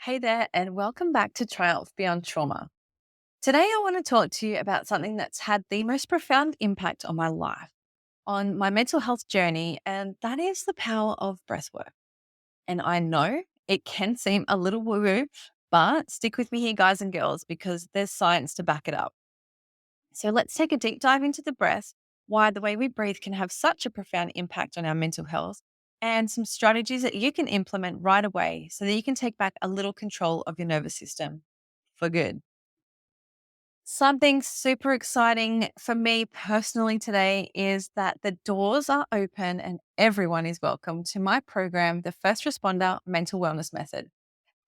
Hey there, and welcome back to Triumph Beyond Trauma. Today, I want to talk to you about something that's had the most profound impact on my life, on my mental health journey, and that is the power of breathwork. And I know it can seem a little woo woo, but stick with me here, guys and girls, because there's science to back it up. So let's take a deep dive into the breath, why the way we breathe can have such a profound impact on our mental health, and some strategies that you can implement right away so that you can take back a little control of your nervous system for good. Something super exciting for me personally today is that the doors are open and everyone is welcome to my program, the First Responder Mental Wellness Method.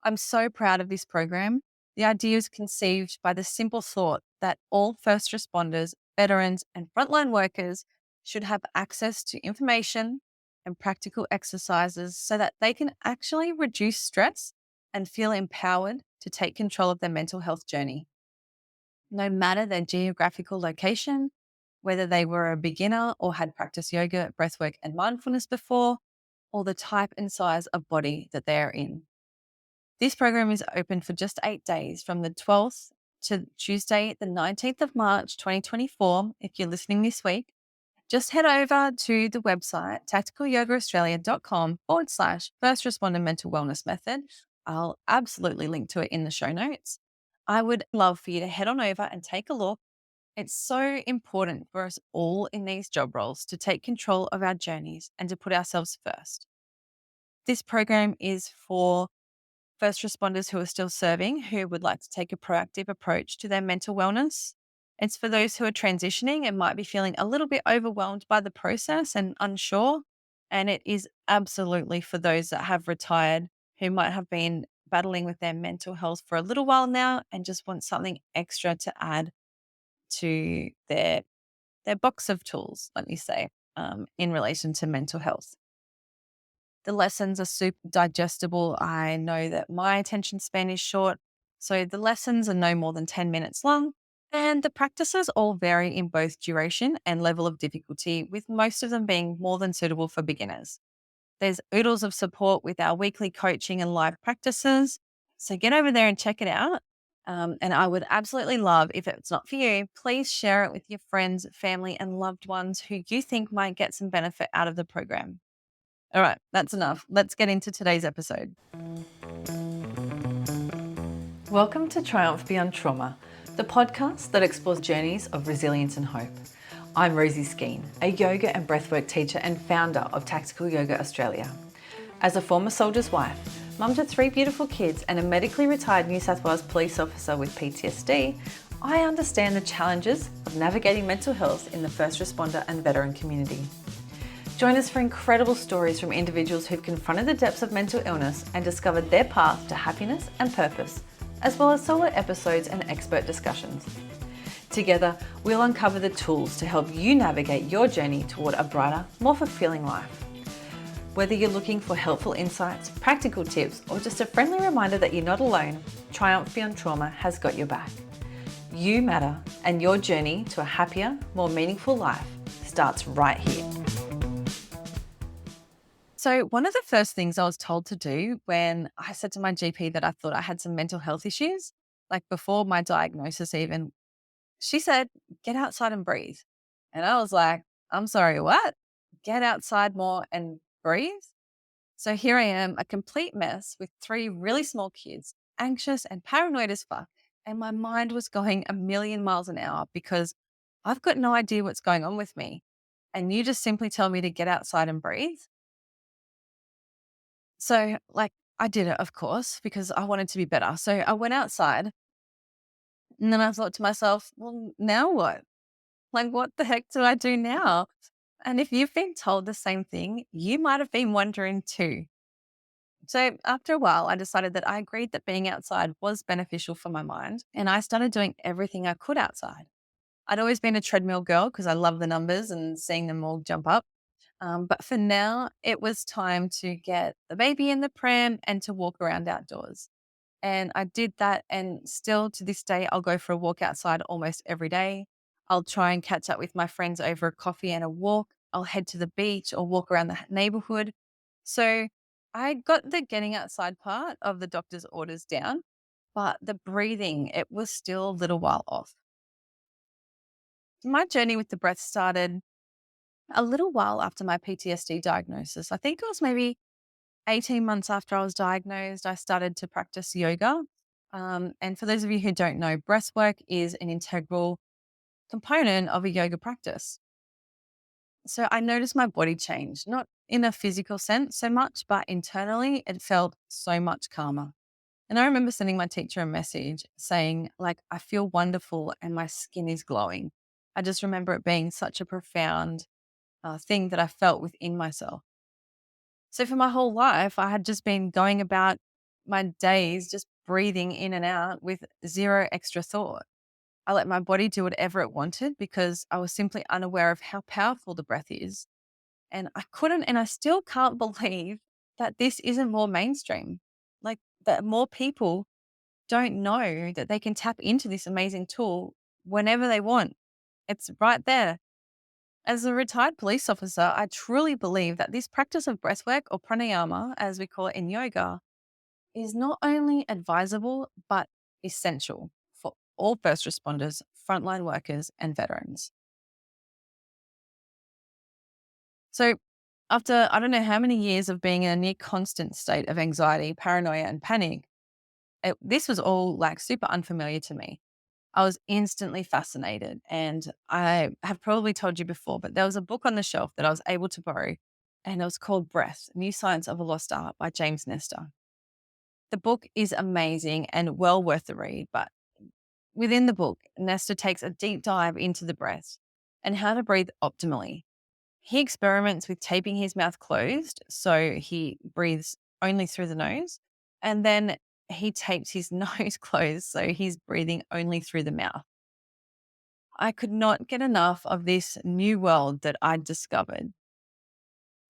I'm so proud of this program. The idea is conceived by the simple thought that all first responders, veterans, and frontline workers should have access to information and practical exercises so that they can actually reduce stress and feel empowered to take control of their mental health journey. No matter their geographical location, whether they were a beginner or had practiced yoga, breathwork, and mindfulness before, or the type and size of body that they are in. This program is open for just 8 days from the 12th to Tuesday, the 19th of March, 2024. If you're listening this week, just head over to the website, tacticalyogaaustralia.com/ first responder mental wellness method. I'll absolutely link to it in the show notes. I would love for you to head on over and take a look. It's so important for us all in these job roles to take control of our journeys and to put ourselves first. This program is for first responders who are still serving, who would like to take a proactive approach to their mental wellness. It's for those who are transitioning and might be feeling a little bit overwhelmed by the process and unsure. And it is absolutely for those that have retired, who might have been battling with their mental health for a little while now and just want something extra to add to their box of tools, let me say, in relation to mental health. The lessons are super digestible. I know that my attention span is short, so the lessons are no more than 10 minutes long. And the practices all vary in both duration and level of difficulty, with most of them being more than suitable for beginners. There's oodles of support with our weekly coaching and live practices. So get over there and check it out. And I would absolutely love, if it's not for you, please share it with your friends, family, and loved ones who you think might get some benefit out of the program. All right, that's enough. Let's get into today's episode. Welcome to Triumph Beyond Trauma, the podcast that explores journeys of resilience and hope. I'm Rosie, a yoga and breathwork teacher and founder of Tactical Yoga Australia. As a former soldier's wife, mum to 3 beautiful kids, and a medically retired New South Wales police officer with PTSD, I understand the challenges of navigating mental health in the first responder and veteran community. Join us for incredible stories from individuals who've confronted the depths of mental illness and discovered their path to happiness and purpose, as well as solo episodes and expert discussions. Together, we'll uncover the tools to help you navigate your journey toward a brighter, more fulfilling life. Whether you're looking for helpful insights, practical tips, or just a friendly reminder that you're not alone, Triumph Beyond Trauma has got your back. You matter, and your journey to a happier, more meaningful life starts right here. So, one of the first things I was told to do when I said to my GP that I thought I had some mental health issues, like before my diagnosis, even, she said, get outside and breathe. And I was like, I'm sorry, what? Get outside more and breathe? So, here I am, a complete mess with 3 really small kids, anxious and paranoid as fuck. And my mind was going a million miles an hour because I've got no idea what's going on with me. And you just simply tell me to get outside and breathe. So, like, I did it, of course, because I wanted to be better. So I went outside and then I thought to myself, well, now what? Like, what the heck do I do now? And if you've been told the same thing, you might have been wondering too. So after a while, I decided that I agreed that being outside was beneficial for my mind. And I started doing everything I could outside. I'd always been a treadmill girl because I love the numbers and seeing them all jump up. But for now, it was time to get the baby in the pram and to walk around outdoors. And I did that. And still to this day, I'll go for a walk outside almost every day. I'll try and catch up with my friends over a coffee and a walk. I'll head to the beach or walk around the neighborhood. So I got the getting outside part of the doctor's orders down, but the breathing, it was still a little while off. My journey with the breath started a little while after my PTSD diagnosis. I think it was maybe 18 months after I was diagnosed, I started to practice yoga. And for those of you who don't know, breath work is an integral component of a yoga practice. So I noticed my body change, not in a physical sense so much, but internally, it felt so much calmer. And I remember sending my teacher a message saying, like, I feel wonderful and my skin is glowing. I just remember it being such a profound thing that I felt within myself. So for my whole life, I had just been going about my days, just breathing in and out with zero extra thought. I let my body do whatever it wanted because I was simply unaware of how powerful the breath is. And I couldn't, and I still can't believe that this isn't more mainstream. Like that more people don't know that they can tap into this amazing tool whenever they want. It's right there. As a retired police officer, I truly believe that this practice of breathwork, or pranayama, as we call it in yoga, is not only advisable, but essential for all first responders, frontline workers, and veterans. So, after I don't know how many years of being in a near constant state of anxiety, paranoia, and panic, this was all like super unfamiliar to me. I was instantly fascinated. And I have probably told you before, but there was a book on the shelf that I was able to borrow, and it was called Breath New Science of a Lost Art by James Nestor. The book is amazing and well worth the read, but within the book, Nestor takes a deep dive into the breath and how to breathe optimally. He experiments with taping his mouth closed so he breathes only through the nose, and then he tapes his nose closed so he's breathing only through the mouth. I could not get enough of this new world that I'd discovered.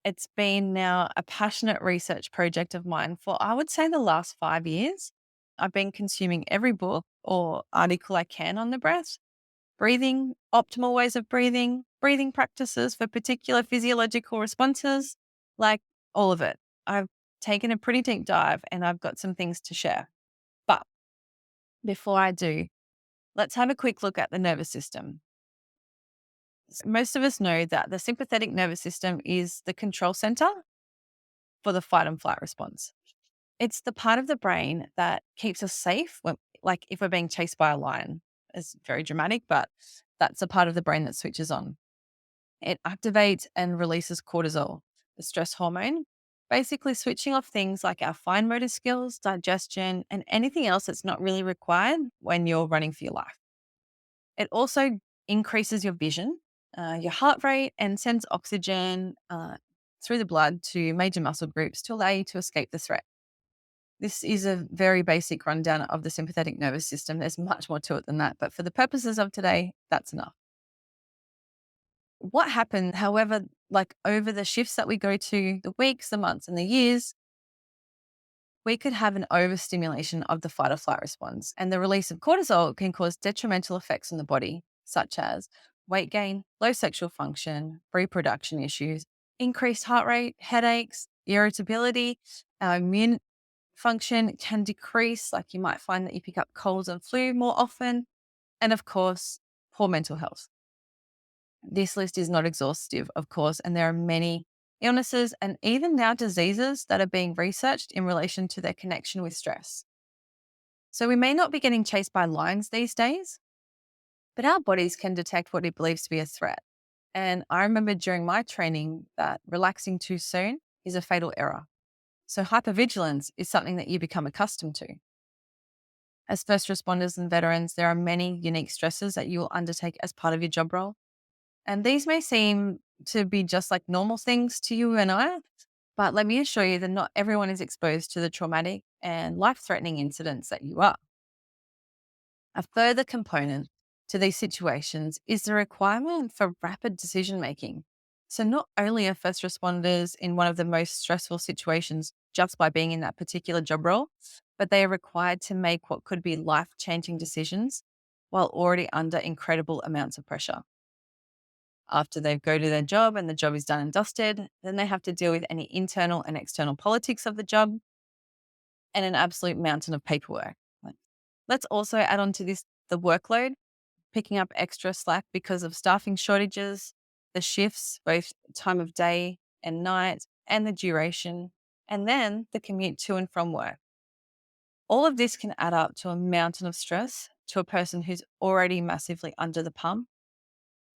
It's been now a passionate research project of mine for, I would say, the last 5 years. I've been consuming every book or article I can on the breath, breathing, optimal ways of breathing, breathing practices for particular physiological responses, like all of it. I've taken a pretty deep dive and I've got some things to share. But before I do, let's have a quick look at the nervous system. Most of us know that the sympathetic nervous system is the control center for the fight and flight response. It's the part of the brain that keeps us safe when, like if we're being chased by a lion. It's very dramatic, but that's a part of the brain that switches on. It activates and releases cortisol, the stress hormone, basically switching off things like our fine motor skills, digestion, and anything else that's not really required when you're running for your life. It also increases your vision, your heart rate, and sends oxygen through the blood to major muscle groups to allow you to escape the threat. This is a very basic rundown of the sympathetic nervous system. There's much more to it than that, but for the purposes of today, that's enough. What happened, however, like over the shifts that we go to, the weeks, the months, and the years, we could have an overstimulation of the fight or flight response. And the release of cortisol can cause detrimental effects on the body, such as weight gain, low sexual function, reproduction issues, increased heart rate, headaches, irritability, our immune function can decrease. Like you might find that you pick up colds and flu more often. And of course, poor mental health. This list is not exhaustive, of course, and there are many illnesses and even now diseases that are being researched in relation to their connection with stress. So we may not be getting chased by lions these days, but our bodies can detect what it believes to be a threat. And I remember during my training that relaxing too soon is a fatal error. So hypervigilance is something that you become accustomed to. As first responders and veterans, there are many unique stresses that you will undertake as part of your job role. And these may seem to be just like normal things to you and I, but let me assure you that not everyone is exposed to the traumatic and life threatening incidents that you are. A further component to these situations is the requirement for rapid decision making. So, not only are first responders in one of the most stressful situations just by being in that particular job role, but they are required to make what could be life changing decisions while already under incredible amounts of pressure. After they go to their job and the job is done and dusted, then they have to deal with any internal and external politics of the job and an absolute mountain of paperwork. Like, let's also add on to this the workload, picking up extra slack because of staffing shortages, the shifts, both time of day and night, and the duration, and then the commute to and from work. All of this can add up to a mountain of stress to a person who's already massively under the pump.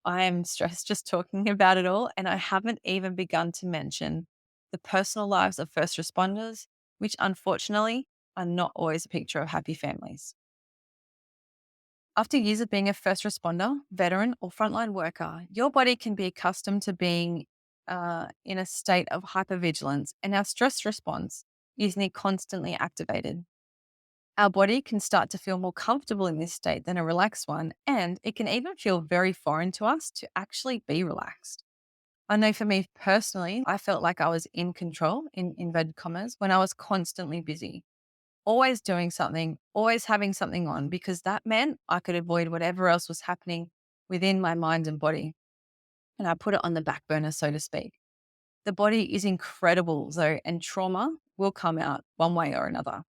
I am stressed just talking about it all, and I haven't even begun to mention the personal lives of first responders, which unfortunately are not always a picture of happy families. After years of being a first responder, veteran, or frontline worker, your body can be accustomed to being in a state of hypervigilance, and our stress response is near constantly activated. Our body can start to feel more comfortable in this state than a relaxed one, and it can even feel very foreign to us to actually be relaxed. I know for me personally, I felt like I was in control, in inverted commas, when I was constantly busy, always doing something, always having something on, because that meant I could avoid whatever else was happening within my mind and body. And I put it on the back burner, so to speak. The body is incredible, though, and trauma will come out one way or another.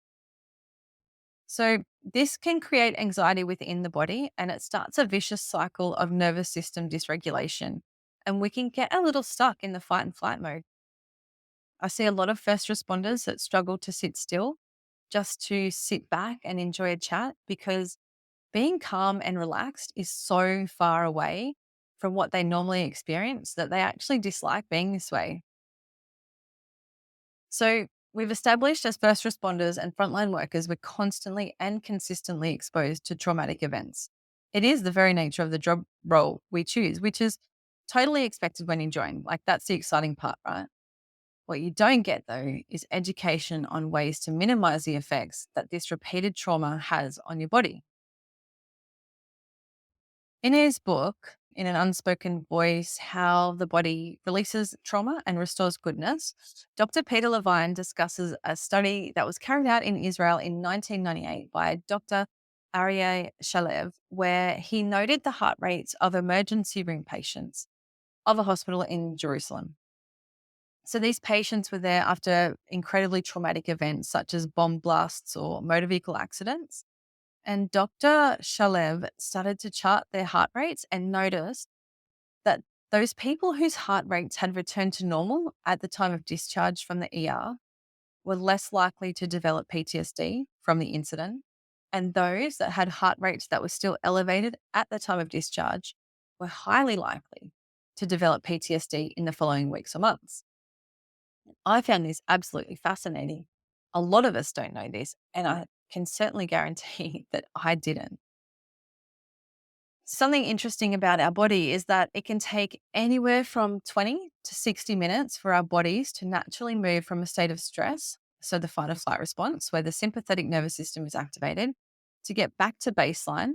So, this can create anxiety within the body and it starts a vicious cycle of nervous system dysregulation. And we can get a little stuck in the fight and flight mode. I see a lot of first responders that struggle to sit still, just to sit back and enjoy a chat because being calm and relaxed is so far away from what they normally experience that they actually dislike being this way. So, we've established as first responders and frontline workers, we're constantly and consistently exposed to traumatic events. It is the very nature of the job role we choose, which is totally expected when you join. Like, that's the exciting part, right? What you don't get, though, is education on ways to minimize the effects that this repeated trauma has on your body. In his book, In an Unspoken Voice, How the Body Releases Trauma and Restores Goodness, Dr. Peter Levine discusses a study that was carried out in Israel in 1998 by Dr. Aryeh Shalev, where he noted the heart rates of emergency room patients of a hospital in Jerusalem. So these patients were there after incredibly traumatic events such as bomb blasts or motor vehicle accidents. And Dr. Shalev started to chart their heart rates and noticed that those people whose heart rates had returned to normal at the time of discharge from the ER were less likely to develop PTSD from the incident. And those that had heart rates that were still elevated at the time of discharge were highly likely to develop PTSD in the following weeks or months. I found this absolutely fascinating. A lot of us don't know this, and I can certainly guarantee that I didn't. Something interesting about our body is that it can take anywhere from 20 to 60 minutes for our bodies to naturally move from a state of stress, so the fight or flight response, where the sympathetic nervous system is activated, to get back to baseline,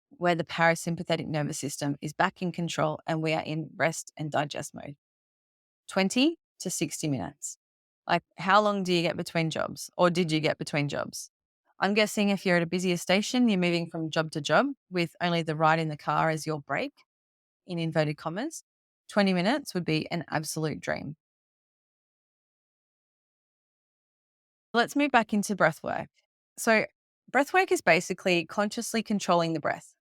where the parasympathetic nervous system is back in control and we are in rest and digest mode. 20 to 60 minutes. Like, how long do you get between jobs, or did you get between jobs? I'm guessing if you're at a busier station, you're moving from job to job with only the ride in the car as your break, in inverted commas. 20 minutes would be an absolute dream. Let's move back into breath work. So, breath work is basically consciously controlling the breath.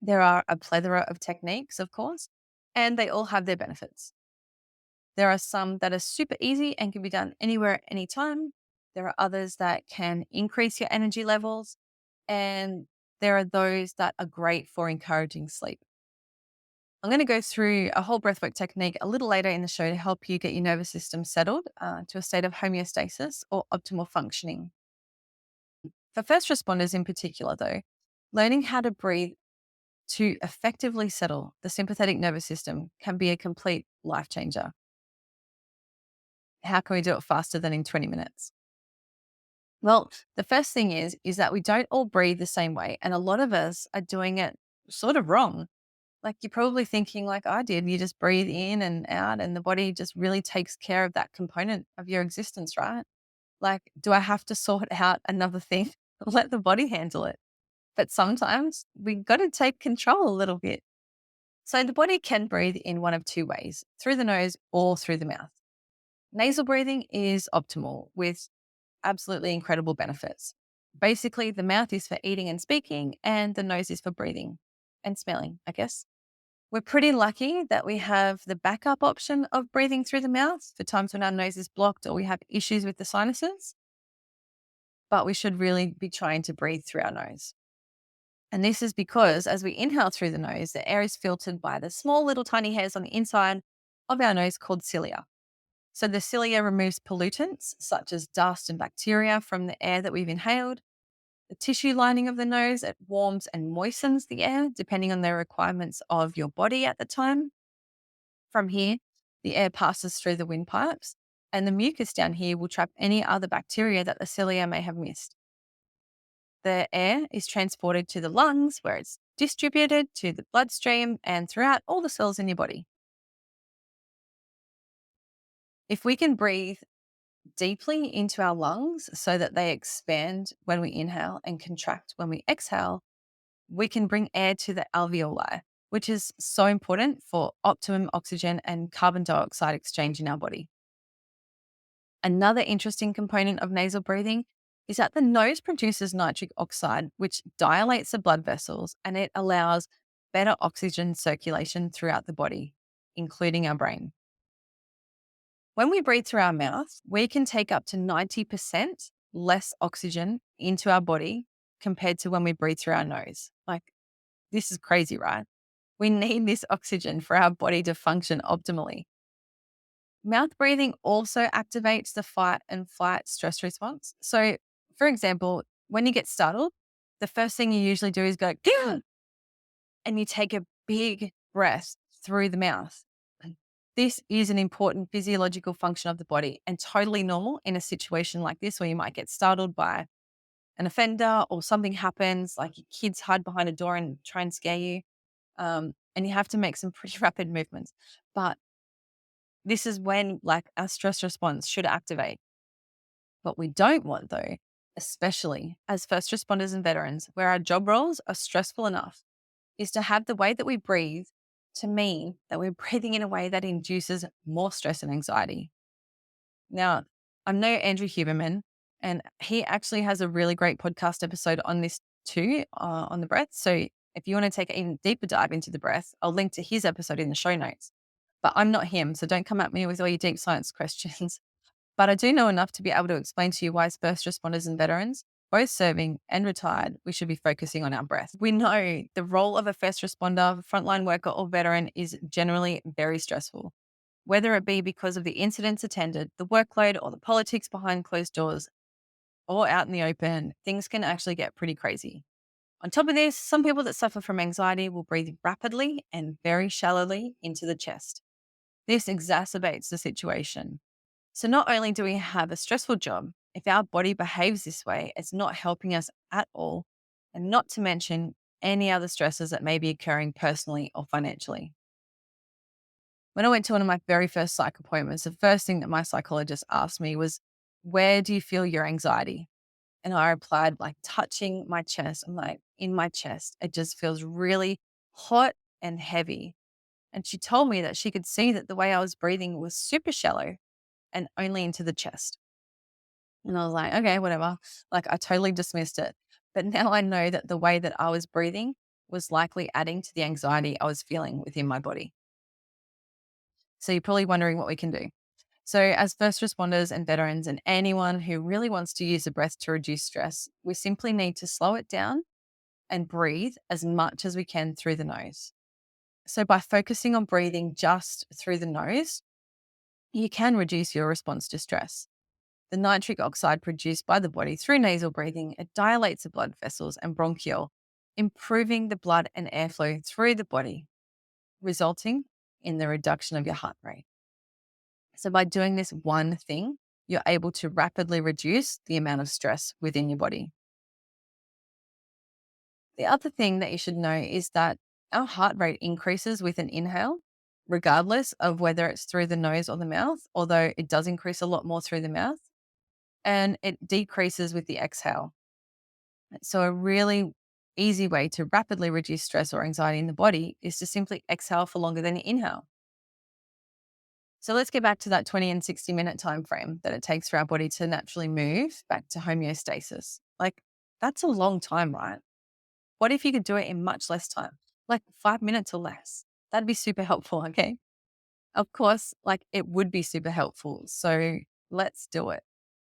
There are a plethora of techniques, of course, and they all have their benefits. There are some that are super easy and can be done anywhere, anytime. There are others that can increase your energy levels. And there are those that are great for encouraging sleep. I'm going to go through a whole breathwork technique a little later in the show to help you get your nervous system settled to a state of homeostasis or optimal functioning. For first responders in particular, though, learning how to breathe to effectively settle the sympathetic nervous system can be a complete life changer. How can we do it faster than in 20 minutes? Well, the first thing is that we don't all breathe the same way. And a lot of us are doing it sort of wrong. Like, you're probably thinking like I did, you just breathe in and out and the body just really takes care of that component of your existence, right? Like, do I have to sort out another thing? Let the body handle it. But sometimes we got to take control a little bit. So the body can breathe in one of two ways, through the nose or through the mouth. Nasal breathing is optimal with absolutely incredible benefits. Basically, the mouth is for eating and speaking, and the nose is for breathing and smelling, I guess. We're pretty lucky that we have the backup option of breathing through the mouth for times when our nose is blocked or we have issues with the sinuses, but we should really be trying to breathe through our nose. And this is because as we inhale through the nose, the air is filtered by the small little tiny hairs on the inside of our nose called cilia. So the cilia removes pollutants such as dust and bacteria from the air that we've inhaled. The tissue lining of the nose, it warms and moistens the air depending on the requirements of your body at the time. From here, the air passes through the windpipes, and the mucus down here will trap any other bacteria that the cilia may have missed. The air is transported to the lungs where it's distributed to the bloodstream and throughout all the cells in your body. If we can breathe deeply into our lungs so that they expand when we inhale and contract when we exhale, we can bring air to the alveoli, which is so important for optimum oxygen and carbon dioxide exchange in our body. Another interesting component of nasal breathing is that the nose produces nitric oxide, which dilates the blood vessels and it allows better oxygen circulation throughout the body, including our brain. When we breathe through our mouth, we can take up to 90% less oxygen into our body compared to when we breathe through our nose. Like, this is crazy, right? We need this oxygen for our body to function optimally. Mouth breathing also activates the fight and flight stress response. So, for example, when you get startled, the first thing you usually do is go, "Gah!" and you take a big breath through the mouth. This is an important physiological function of the body and totally normal in a situation like this where you might get startled by an offender or something happens, like your kids hide behind a door and try and scare you. And you have to make some pretty rapid movements. But this is when like our stress response should activate. What we don't want though, especially as first responders and veterans, where our job roles are stressful enough, is to have the way that we breathe to mean that we're breathing in a way that induces more stress and anxiety. Now, I know Andrew Huberman, and he actually has a really great podcast episode on this too, on the breath. So if you want to take an even deeper dive into the breath, I'll link to his episode in the show notes. But I'm not him, so don't come at me with all your deep science questions. But I do know enough to be able to explain to you why as first responders and veterans, both serving and retired, we should be focusing on our breath. We know the role of a first responder, frontline worker, or veteran is generally very stressful, whether it be because of the incidents attended, the workload, or the politics behind closed doors, or out in the open. Things can actually get pretty crazy. On top of this, some people that suffer from anxiety will breathe rapidly and very shallowly into the chest. This exacerbates the situation. So not only do we have a stressful job, if our body behaves this way, it's not helping us at all, and not to mention any other stresses that may be occurring personally or financially. When I went to one of my very first psych appointments, the first thing that my psychologist asked me was, "Where do you feel your anxiety?" And I replied, like, touching my chest. I'm like, in my chest, it just feels really hot and heavy. And she told me that she could see that the way I was breathing was super shallow and only into the chest. And I was like, okay, whatever. Like, I totally dismissed it. But now I know that the way that I was breathing was likely adding to the anxiety I was feeling within my body. So you're probably wondering what we can do. So, as first responders and veterans, and anyone who really wants to use the breath to reduce stress, we simply need to slow it down and breathe as much as we can through the nose. So, by focusing on breathing just through the nose, you can reduce your response to stress. The nitric oxide produced by the body through nasal breathing, it dilates the blood vessels and bronchiole, improving the blood and airflow through the body, resulting in the reduction of your heart rate. So by doing this one thing, you're able to rapidly reduce the amount of stress within your body. The other thing that you should know is that our heart rate increases with an inhale, regardless of whether it's through the nose or the mouth, although it does increase a lot more through the mouth, and it decreases with the exhale. So a really easy way to rapidly reduce stress or anxiety in the body is to simply exhale for longer than you inhale. So let's get back to that 20 and 60-minute time frame that it takes for our body to naturally move back to homeostasis. Like, that's a long time, right? What if you could do it in much less time, like 5 minutes or less? That'd be super helpful. Okay. Of course, like it would be super helpful. So let's do it.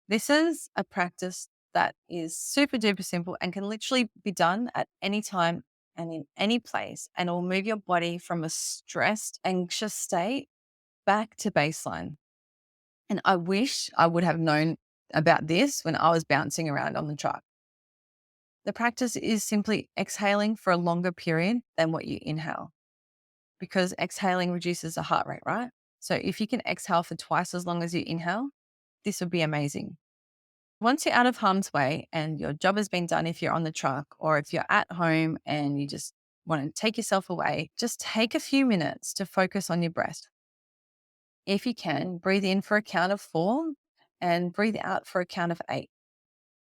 This is a practice that is super duper simple and can literally be done at any time and in any place. And it will move your body from a stressed, anxious state back to baseline. And I wish I would have known about this when I was bouncing around on the truck. The practice is simply exhaling for a longer period than what you inhale, because exhaling reduces the heart rate, right? So if you can exhale for twice as long as you inhale, this would be amazing. Once you're out of harm's way and your job has been done, if you're on the truck or if you're at home and you just want to take yourself away, just take a few minutes to focus on your breath. If you can, breathe in for a count of 4 and breathe out for a count of 8.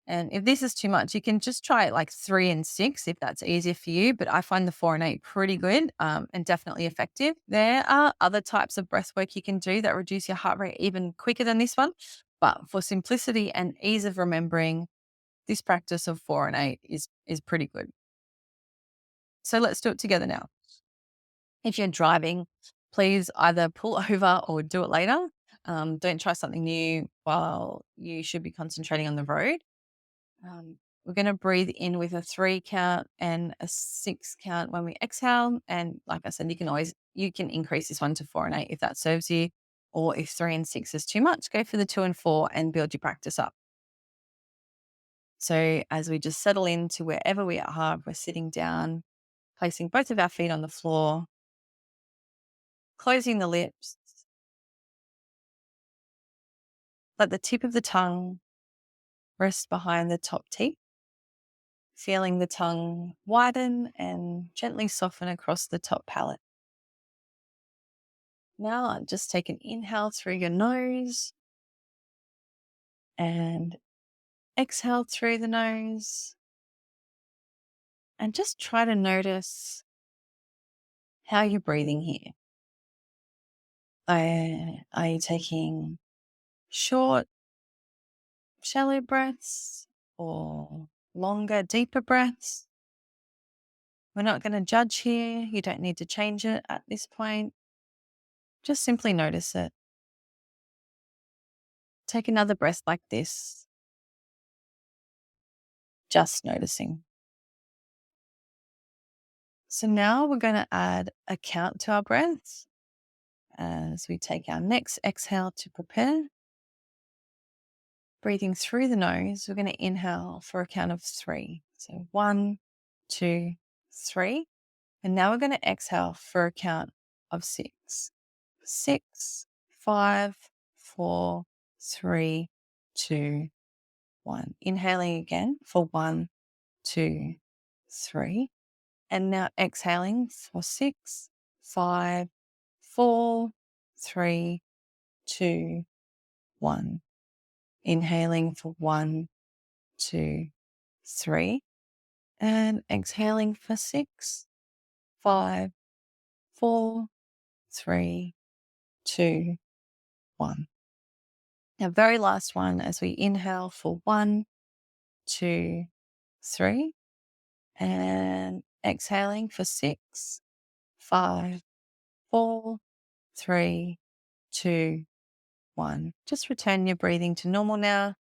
And if this is too much, you can just try it like 3 and 6 if that's easier for you. But I find the 4 and 8 pretty good and definitely effective. There are other types of breath work you can do that reduce your heart rate even quicker than this one. But for simplicity and ease of remembering, this practice of 4 and 8 is pretty good. So let's do it together now. If you're driving, please either pull over or do it later. Don't try something new while you should be concentrating on the road. We're going to breathe in with a 3 count and a 6 count when we exhale. And like I said, you can increase this one to 4 and 8 if that serves you. Or if 3 and 6 is too much, go for the 2 and 4 and build your practice up. So as we just settle into wherever we are, we're sitting down, placing both of our feet on the floor, closing the lips, let the tip of the tongue rest behind the top teeth, feeling the tongue widen and gently soften across the top palate. Now just take an inhale through your nose and exhale through the nose. And just try to notice how you're breathing here. Are you taking short, shallow breaths or longer, deeper breaths? We're not going to judge here. You don't need to change it at this point. Just simply notice it. Take another breath like this. Just noticing. So now we're going to add a count to our breaths as we take our next exhale to prepare. Breathing through the nose, we're going to inhale for a count of 3. So 1, 2, 3. And now we're going to exhale for a count of 6. 6, 5, 4, 3, 2, 1. Inhaling again for 1, 2, 3. And now exhaling for 6, 5, 4, 3, 2, 1. Inhaling for 1, 2, 3. And exhaling for 6, 5, 4, 3, 2, 1. Now, very last one as we inhale for 1, 2, 3. And exhaling for 6, 5, 4, 3, 2, 1. Just return your breathing to normal now.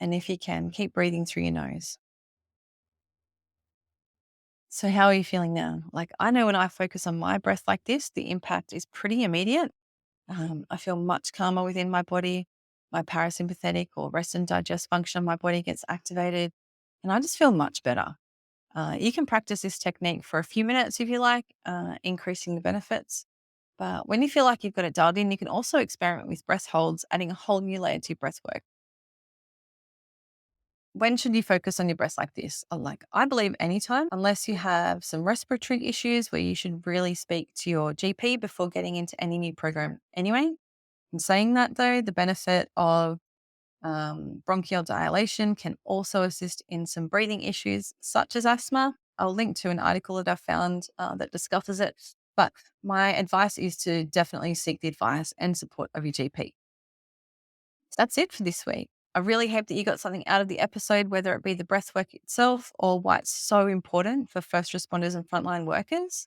And if you can, keep breathing through your nose. So how are you feeling now? Like, I know when I focus on my breath like this, the impact is pretty immediate. I feel much calmer within my body. My parasympathetic or rest and digest function of my body gets activated. And I just feel much better. You can practice this technique for a few minutes if you like, increasing the benefits. But when you feel like you've got it dialed in, you can also experiment with breath holds, adding a whole new layer to your breath work. When should you focus on your breath like this? I believe anytime, unless you have some respiratory issues where you should really speak to your GP before getting into any new program anyway. In saying that though, the benefit of Bronchial dilation can also assist in some breathing issues, such as asthma. I'll link to an article that I found that discusses it. But my advice is to definitely seek the advice and support of your GP. So that's it for this week. I really hope that you got something out of the episode, whether it be the breathwork itself or why it's so important for first responders and frontline workers.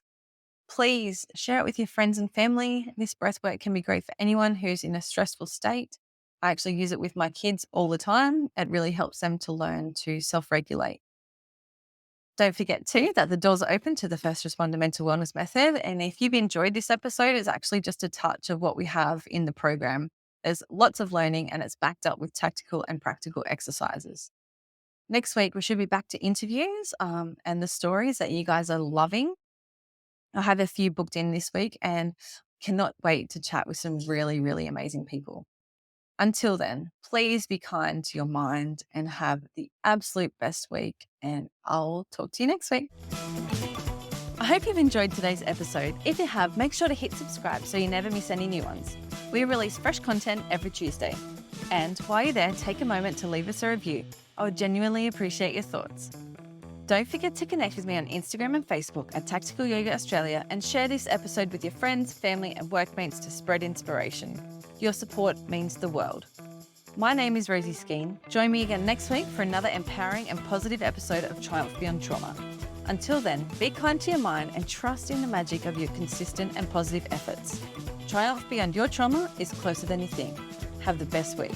Please share it with your friends and family. This breathwork can be great for anyone who's in a stressful state. I actually use it with my kids all the time. It really helps them to learn to self-regulate. Don't forget too that the doors are open to the First Responder Mental Wellness Method. And if you've enjoyed this episode, it's actually just a touch of what we have in the program. There's lots of learning and it's backed up with tactical and practical exercises. Next week, we should be back to interviews and the stories that you guys are loving. I have a few booked in this week and cannot wait to chat with some really, really amazing people. Until then, please be kind to your mind and have the absolute best week. And I'll talk to you next week. I hope you've enjoyed today's episode. If you have, make sure to hit subscribe so you never miss any new ones. We release fresh content every Tuesday. And while you're there, take a moment to leave us a review. I would genuinely appreciate your thoughts. Don't forget to connect with me on Instagram and Facebook at Tactical Yoga Australia and share this episode with your friends, family, and workmates to spread inspiration. Your support means the world. My name is Rosie Skeen. Join me again next week for another empowering and positive episode of Triumph Beyond Trauma. Until then, be kind to your mind and trust in the magic of your consistent and positive efforts. Triumph beyond your trauma is closer than you think. Have the best week.